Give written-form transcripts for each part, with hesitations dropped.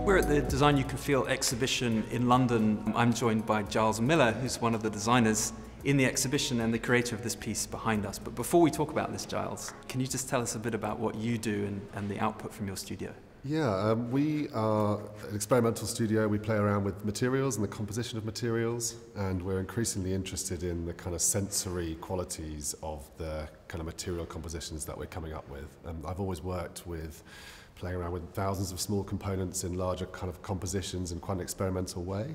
We're at the Design You Can Feel exhibition in London. I'm joined by Giles Miller, who's one of the designers in the exhibition and the creator of this piece behind us. But before we talk about this, Giles, can you just tell us a bit about what you do and the output from your studio? Yeah, we are an experimental studio. We play around with materials and the composition of materials, and we're increasingly interested in the kind of sensory qualities of the kind of material compositions that we're coming up with. I've always worked with playing around with thousands of small components in larger kind of compositions in quite an experimental way,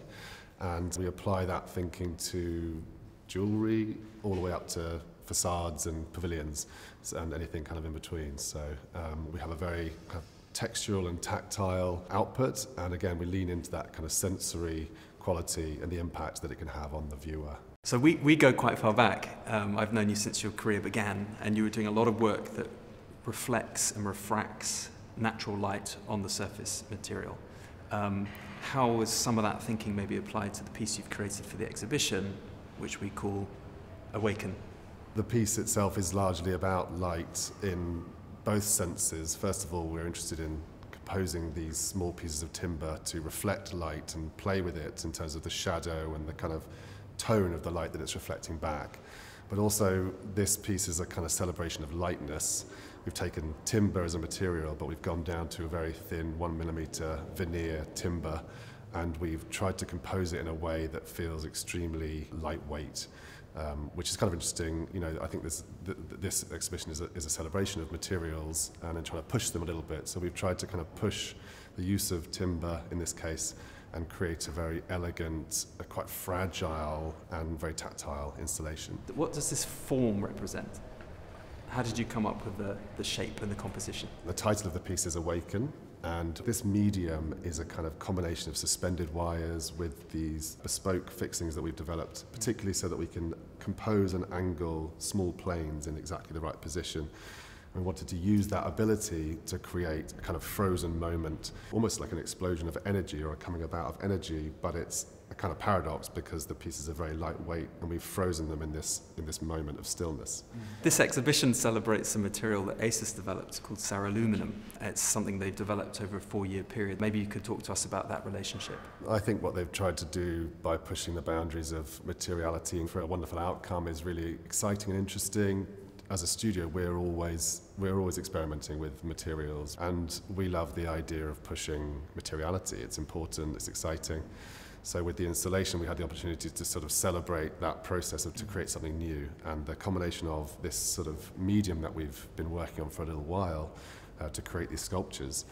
and we apply that thinking to jewellery all the way up to facades and pavilions and anything kind of in between. So we have a very kind of textural and tactile output, and again we lean into that kind of sensory quality and the impact that it can have on the viewer. So we go quite far back. I've known you since your career began, and you were doing a lot of work that reflects and refracts natural light on the surface material. How was some of that thinking maybe applied to the piece you've created for the exhibition, which we call Awaken? The piece itself is largely about light in both senses. First of all, we're interested in composing these small pieces of timber to reflect light and play with it in terms of the shadow and the kind of tone of the light that it's reflecting back. But also, this piece is a kind of celebration of lightness. We've taken timber as a material, but we've gone down to a very thin 1mm veneer timber, and we've tried to compose it in a way that feels extremely lightweight. Which is kind of interesting. You know, I think this exhibition is a celebration of materials and then trying to push them a little bit. So we've tried to kind of push the use of timber in this case and create a very elegant, quite fragile and very tactile installation. What does this form represent? How did you come up with the shape and the composition? The title of the piece is Awaken, and this medium is a kind of combination of suspended wires with these bespoke fixings that we've developed, particularly so that we can compose and angle small planes in exactly the right position. We wanted to use that ability to create a kind of frozen moment, almost like an explosion of energy or a coming about of energy, but it's a kind of paradox because the pieces are very lightweight and we've frozen them in this moment of stillness. This exhibition celebrates a material that ASUS developed called Saraluminum. It's something they've developed over a 4-year period. Maybe you could talk to us about that relationship. I think what they've tried to do by pushing the boundaries of materiality for a wonderful outcome is really exciting and interesting. As a studio, we're always experimenting with materials, and we love the idea of pushing materiality. It's important, it's exciting. So with the installation, we had the opportunity to sort of celebrate that process to create something new, and the combination of this sort of medium that we've been working on for a little while to create these sculptures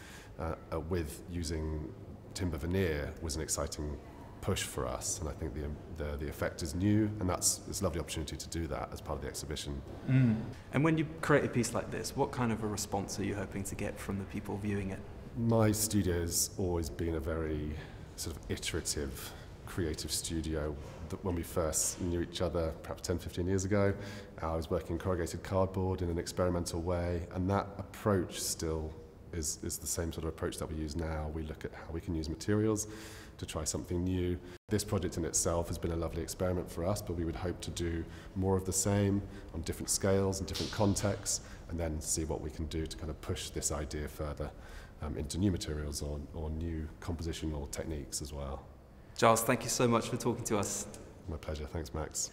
with using timber veneer was an exciting push for us, and I think the effect is new, and it's a lovely opportunity to do that as part of the exhibition. And when you create a piece like this, what kind of a response are you hoping to get from the people viewing it? My studio's always been a very sort of iterative, creative studio. When we first knew each other, perhaps 10-15 years ago, I was working corrugated cardboard in an experimental way, and that approach still is the same sort of approach that we use now. We look at how we can use materials to try something new. This project in itself has been a lovely experiment for us, but we would hope to do more of the same on different scales and different contexts, and then see what we can do to kind of push this idea further into new materials or new compositional techniques as well. Giles, thank you so much for talking to us. My pleasure. Thanks, Max.